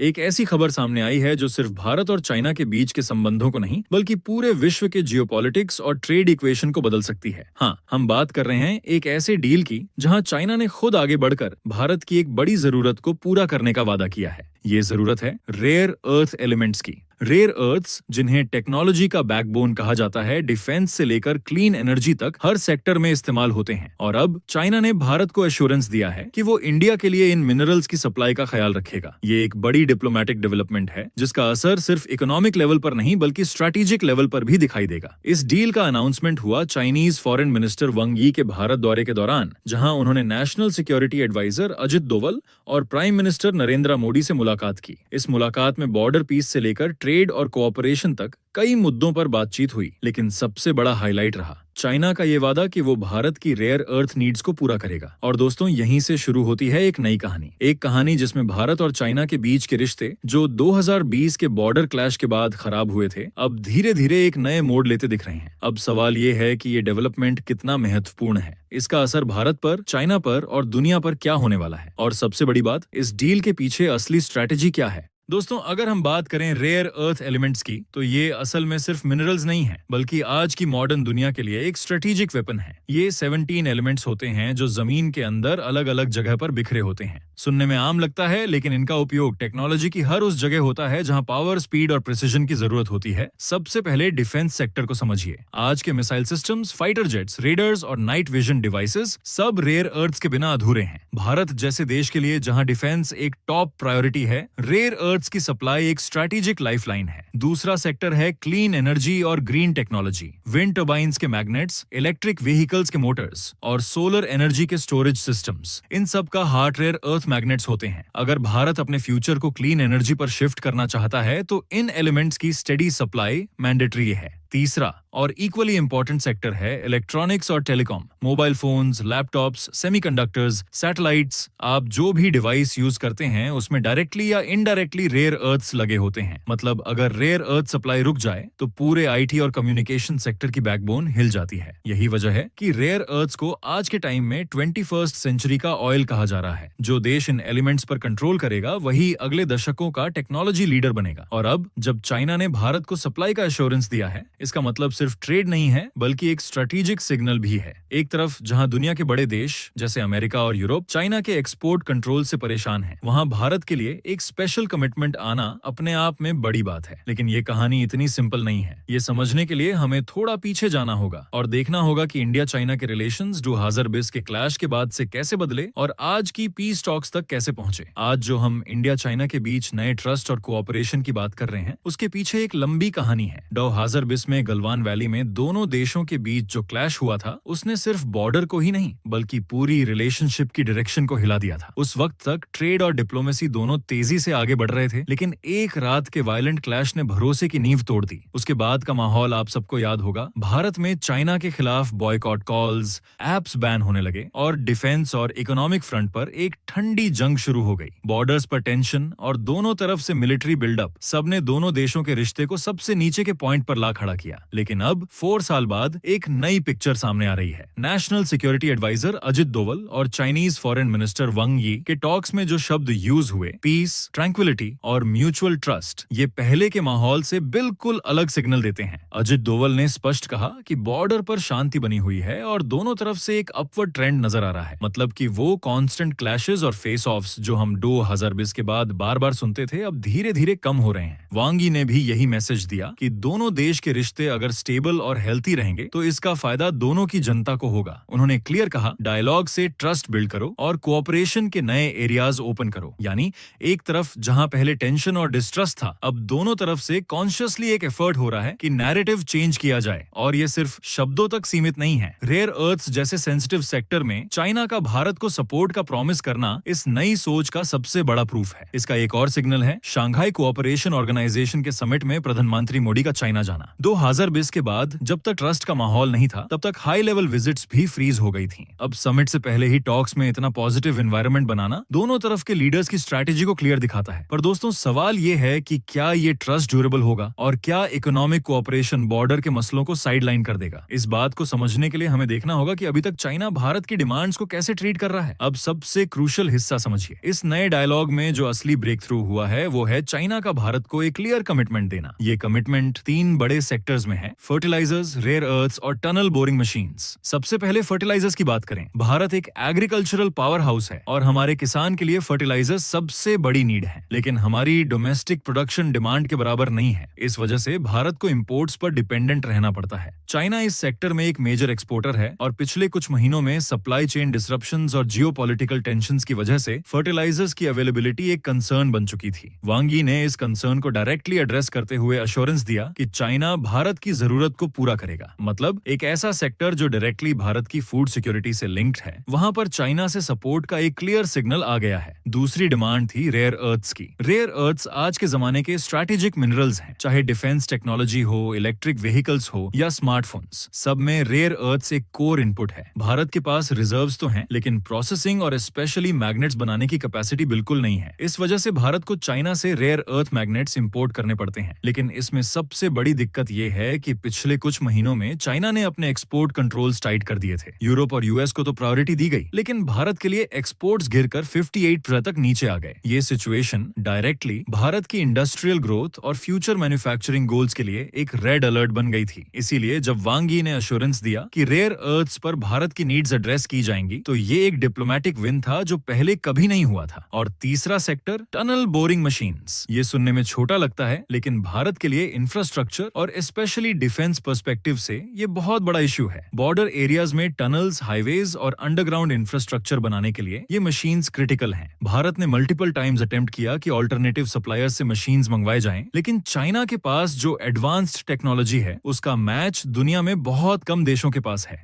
एक ऐसी खबर सामने आई है जो सिर्फ भारत और चाइना के बीच के संबंधों को नहीं बल्कि पूरे विश्व के जियोपॉलिटिक्स और ट्रेड इक्वेशन को बदल सकती है। हाँ, हम बात कर रहे हैं एक ऐसे डील की जहां चाइना ने खुद आगे बढ़कर भारत की एक बड़ी जरूरत को पूरा करने का वादा किया है। ये जरूरत है रेयर अर्थ एलिमेंट्स की। रेयर अर्थ्स, जिन्हें टेक्नोलॉजी का बैकबोन कहा जाता है, डिफेंस से लेकर क्लीन एनर्जी तक हर सेक्टर में इस्तेमाल होते हैं। और अब चाइना ने भारत को एश्योरेंस दिया है कि वो इंडिया के लिए इन मिनरल्स की सप्लाई का ख्याल रखेगा। ये एक बड़ी डिप्लोमेटिक डेवलपमेंट है जिसका असर सिर्फ इकोनॉमिक लेवल पर नहीं बल्कि स्ट्रैटेजिक लेवल पर भी दिखाई देगा। इस डील का अनाउंसमेंट हुआ चाइनीज फॉरेन मिनिस्टर वांग यी के भारत दौरे के दौरान, जहां उन्होंने national security adviser Ajit Doval और प्राइम मिनिस्टर नरेंद्र मोदी से मुलाकात की। इस मुलाकात में बॉर्डर पीस से लेकर ट्रेड और कोऑपरेशन तक कई मुद्दों पर बातचीत हुई, लेकिन सबसे बड़ा हाईलाइट रहा चाइना का ये वादा कि वो भारत की रेयर अर्थ नीड्स को पूरा करेगा। और दोस्तों, यहीं से शुरू होती है एक नई कहानी, एक कहानी जिसमें भारत और चाइना के बीच के रिश्ते जो 2020 के बॉर्डर क्लैश के बाद खराब हुए थे, अब धीरे धीरे एक नए मोड़ लेते दिख रहे हैं। अब सवाल ये है कि ये डेवलपमेंट कितना महत्वपूर्ण है, इसका असर भारत पर, चाइना पर और दुनिया पर क्या होने वाला है, और सबसे बड़ी बात, इस डील के पीछे असली स्ट्रैटेजी क्या है। दोस्तों, अगर हम बात करें रेयर अर्थ एलिमेंट्स की, तो ये असल में सिर्फ मिनरल्स नहीं है बल्कि आज की मॉडर्न दुनिया के लिए एक स्ट्रेटेजिक वेपन है। ये 17 एलिमेंट्स होते हैं जो जमीन के अंदर अलग अलग जगह पर बिखरे होते हैं। सुनने में आम लगता है, लेकिन इनका उपयोग टेक्नोलॉजी की हर उस जगह होता है जहां पावर, स्पीड और प्रिसीजन की जरूरत होती है। सबसे पहले डिफेंस सेक्टर को समझिए। आज के missile systems, fighter jets, readers और नाइट विजन डिवाइसेस सब रेयर अर्थ्स के बिना अधूरे हैं। भारत जैसे देश के लिए, जहां डिफेंस एक टॉप प्रायोरिटी है, रेयर अर्थ्स की सप्लाई एक स्ट्रैटेजिक लाइफलाइन है। दूसरा सेक्टर है क्लीन एनर्जी और ग्रीन टेक्नोलॉजी। विंड टर्बाइंस के मैग्नेट्स, इलेक्ट्रिक व्हीकल्स के मोटर्स और सोलर एनर्जी के स्टोरेज सिस्टम्स, इन सब का हार्ट रेयर अर्थ मैग्नेट्स होते हैं। अगर भारत अपने फ्यूचर को क्लीन एनर्जी पर शिफ्ट करना चाहता है तो इन एलिमेंट्स की स्टेडी सप्लाई मैंडेटरी है। तीसरा और इक्वली इंपॉर्टेंट सेक्टर है इलेक्ट्रॉनिक्स और telecom. Mobile phones, laptops, semiconductors, satellites, आप जो भी डिवाइस यूज करते हैं उसमें डायरेक्टली या इनडायरेक्टली रेयर अर्थ्स लगे होते हैं। मतलब अगर रेयर अर्थ सप्लाई रुक जाए तो पूरे आईटी और कम्युनिकेशन सेक्टर की बैकबोन हिल जाती है। यही वजह है कि रेयर अर्थ्स को आज के टाइम में 21st सेंचुरी का ऑयल कहा जा रहा है। जो देश इन एलिमेंट्स पर कंट्रोल करेगा वही अगले दशकों का टेक्नोलॉजी लीडर बनेगा। और अब जब चाइना ने भारत को सप्लाई का एश्योरेंस दिया है, इसका मतलब सिर्फ ट्रेड नहीं है बल्कि एक स्ट्रेटेजिक सिग्नल भी है। एक तरफ जहां दुनिया के बड़े देश जैसे अमेरिका और यूरोप चाइना के एक्सपोर्ट कंट्रोल से परेशान हैं, वहां भारत के लिए एक स्पेशल कमिटमेंट आना अपने आप में बड़ी बात है। लेकिन ये कहानी इतनी सिंपल नहीं है। ये समझने के लिए हमें थोड़ा पीछे जाना होगा और देखना होगा कि इंडिया चाइना के रिलेशंस 2020 के क्लैश के बाद से कैसे बदले और आज की पीस टॉक्स तक कैसे पहुंचे। आज जो हम इंडिया चाइना के बीच नए ट्रस्ट और कोऑपरेशन की बात कर रहे हैं, उसके पीछे एक लंबी कहानी है। 2020 में गलवान वैली में दोनों देशों के बीच जो क्लैश हुआ था, उसने सिर्फ बॉर्डर को ही नहीं बल्कि पूरी रिलेशनशिप की डायरेक्शन को हिला दिया था। उस वक्त तक ट्रेड और डिप्लोमेसी दोनों तेजी से आगे बढ़ रहे थे, लेकिन एक रात के वायलेंट क्लैश ने भरोसे की नींव तोड़ दी। उसके बाद का माहौल आप सबको याद होगा। भारत में चाइना के खिलाफ बॉयकॉट कॉल्स, एप्स बैन होने लगे और डिफेंस और इकोनॉमिक फ्रंट पर एक ठंडी जंग शुरू हो गई। बॉर्डर्स पर टेंशन और दोनों तरफ से मिलिट्री बिल्डअप, सबने दोनों देशों के रिश्ते को सबसे नीचे के पॉइंट पर ला खड़ा किया। लेकिन अब 4 साल बाद एक नई पिक्चर सामने आ रही है। National security adviser Ajit Doval और चाइनीज फॉरेन मिनिस्टर वांग यी के टॉक्स में जो शब्द यूज हुए, पीस, ट्रैंक्विलिटी और म्यूचुअल ट्रस्ट, ये पहले के माहौल से बिल्कुल अलग सिग्नल देते हैं। अजित डोवल ने स्पष्ट कहा कि बॉर्डर पर शांति बनी हुई है और दोनों तरफ से एक अपवर्ड ट्रेंड नजर आ रहा है। मतलब कि वो कांस्टेंट क्लैशेस और फेस ऑफ्स जो हम 2020 के बाद बार बार सुनते थे, अब धीरे धीरे कम हो रहे हैं। वांग यी ने भी यही मैसेज दिया कि दोनों देश के रिश्ते अगर स्टेबल और हेल्थी रहेंगे तो इसका फायदा दोनों की जनता को होगा। उन्होंने क्लियर कहा, डायलॉग से ट्रस्ट बिल्ड करो और कोऑपरेशन के नए एरियाज ओपन करो। यानी एक तरफ जहां पहले टेंशन और डिस्ट्रस्ट था, अब दोनों तरफ से कॉन्शियसली एक एफर्ट हो रहा है कि नैरेटिव चेंज किया जाए। और ये सिर्फ शब्दों तक सीमित नहीं है। रेयर अर्थ्स जैसे सेंसिटिव सेक्टर में चाइना का भारत को सपोर्ट का प्रॉमिस करना इस नई सोच का सबसे बड़ा प्रूफ है। इसका एक और सिग्नल है शांघाई कोऑपरेशन ऑर्गेनाइजेशन के समिट में प्रधानमंत्री मोदी का चाइना जाना। 2020 के बाद जब तक ट्रस्ट का माहौल नहीं था, तब तक हाई लेवल विजिट्स भी फ्रीज हो गई थीं। अब समिट से पहले ही टॉक्स में इतना पॉजिटिव एनवायरनमेंट बनाना दोनों तरफ के लीडर्स की स्ट्रैटेजी को क्लियर दिखाता है। पर दोस्तों, सवाल ये है कि क्या ये ट्रस्ट ड्यूरेबल होगा और क्या इकोनॉमिक कोऑपरेशन बॉर्डर के मसलों को साइडलाइन कर देगा? इस बात को समझने के लिए हमें देखना होगा कि अभी तक चाइना भारत की डिमांड्स को कैसे ट्रीट कर रहा है। अब सबसे क्रूशियल हिस्सा समझिए। इस नए डायलॉग में जो असली ब्रेक थ्रू हुआ है वो है चाइना का भारत को एक क्लियर कमिटमेंट देना। ये कमिटमेंट 3 बड़े सेक्टर्स में है: फर्टिलाइजर्स, रेयर अर्थ्स और टनल बोरिंग मशीन्स। सबसे पहले फर्टिलाइजर्स की बात करें। भारत एक एग्रीकल्चरल पावर हाउस है और हमारे किसान के लिए फर्टिलाइजर्स सबसे बड़ी नीड है, लेकिन हमारी डोमेस्टिक प्रोडक्शन डिमांड के बराबर नहीं है। इस वजह से भारत को इंपोर्ट्स पर डिपेंडेंट रहना पड़ता है। चाइना इस सेक्टर में एक मेजर एक्सपोर्टर है और पिछले कुछ महीनों में सप्लाई चेन डिसरप्शंस और जियोपॉलिटिकल टेंशंस की वजह से फर्टिलाइजर्स की अवेलेबिलिटी एक कंसर्न बन चुकी थी। वांग यी ने इस कंसर्न को डायरेक्टली एड्रेस करते हुए अश्योरेंस दिया कि चाइना भारत की जरूरत को पूरा करेगा। मतलब एक ऐसा सेक्टर जो डायरेक्टली भारत की फूड सिक्योरिटी से लिंक्ड है, वहां पर चाइना से सपोर्ट का एक क्लियर सिग्नल आ गया है। दूसरी डिमांड थी रेयर अर्थ्स की। रेयर अर्थ्स आज के जमाने के स्ट्रैटेजिक मिनरल्स हैं, चाहे डिफेंस टेक्नोलॉजी हो, इलेक्ट्रिक व्हीकल्स हो या स्मार्टफोन्स, सब में रेयर अर्थ्स एक कोर इनपुट है। भारत के पास रिजर्व्स तो हैं, लेकिन प्रोसेसिंग और स्पेशली मैग्नेट्स बनाने की कैपेसिटी बिल्कुल नहीं है। इस वजह से भारत को चाइना से रेयर अर्थ मैग्नेट्स इंपोर्ट करने पड़ते हैं। लेकिन इसमें सबसे बड़ी दिक्कत यह है कि पिछले कुछ महीनों में चाइना ने अपने एक्सपोर्ट कंट्रोल्स टाइट कर दिए थे। यूरोप और यूएस को तो प्रायोरिटी दी गई, लेकिन भारत के लिए एक्सपोर्ट्स गिरकर 58% तक नीचे आ गए। ये सिचुएशन डायरेक्टली भारत की इंडस्ट्रियल ग्रोथ और फ्यूचर मैन्युफैक्चरिंग गोल्स के लिए एक रेड अलर्ट बन गई थी। इसीलिए जब वांग यी ने अश्योरेंस दिया कि रेयर अर्थ्स पर भारत की नीड्स एड्रेस की जाएंगी, तो ये एक डिप्लोमेटिक विन था जो पहले कभी नहीं हुआ था। और तीसरा सेक्टर, टनल बोरिंग मशीन्स। ये सुनने में छोटा लगता है, लेकिन भारत के लिए इंफ्रास्ट्रक्चर और स्पेशली डिफेंस पर्सपेक्टिव से ये बहुत बड़ा इश्यू है। बॉर्डर एरियाज में टनल्स, हाईवेज और अंडरग्राउंड इंफ्रास्ट्रक्चर बनाने के लिए ये मशीन्स क्रिटिकल हैं। भारत ने मल्टीपल टाइम्स अटेम्प्ट किया कि ऑल्टरनेटिव सप्लायर्स से मशीन्स मंगवाए जाएं, लेकिन चाइना के पास जो एडवांस्ड टेक्नोलॉजी है उसका मैच दुनिया में बहुत कम देशों के पास है।